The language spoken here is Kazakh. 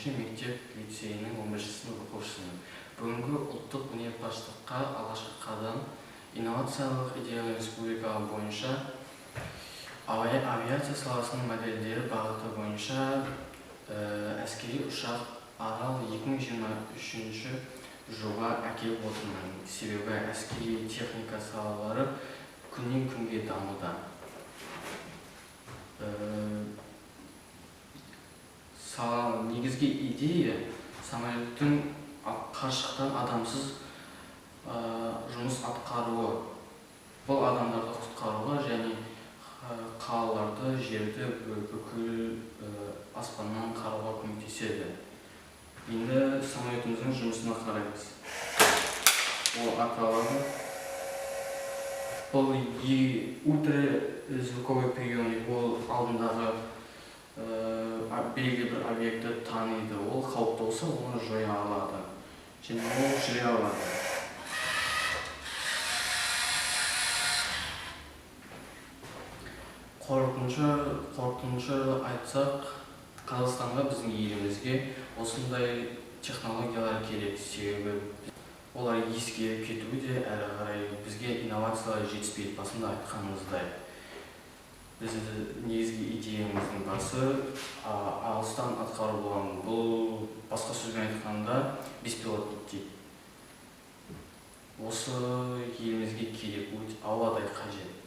10 мектеп лицейінің 11 сынып оқушысымын. Бүгінгі ұлттық өнерпаздыққа алғашқы қадам инновациялық идеялы республика бойынша авиация саласының модельдері бағыты бойынша әскери ұшақ Арал 2023 жылға әкеліп отырмын. Себебі әскери техника салалары күннен күнге дамуда. Негізгі идея самолеттің қашықтан адамсыз жұмыс атқаруы. Бұл адамдарды құтқаруға және қалаларды, жерді бүкіл аспаннан қарауға көмектеседі. Енді самолетіміздің жұмысына қараймыз. Ол аталады. Бұл ультразвуковой приемник, ол алдындағы белгілі бір объекті таниды. Ол қауіпті болса, оны жоя алады. Және ол жүре алады. Қорытыншы айтсақ, Қазақстанға, біздің елімізге осындай технологиялар керек. Себебі олар ескеріп кетуі де әрі қарай бізге инновациялар жетіспейді. Басында айтқанымыздай. Біздің негізгі идеямыздың басы алыстан атқару болған. Бұл басқа сөзбен айтқанда беспилотник дейді. Осы елімізге керек, ауадай қажет.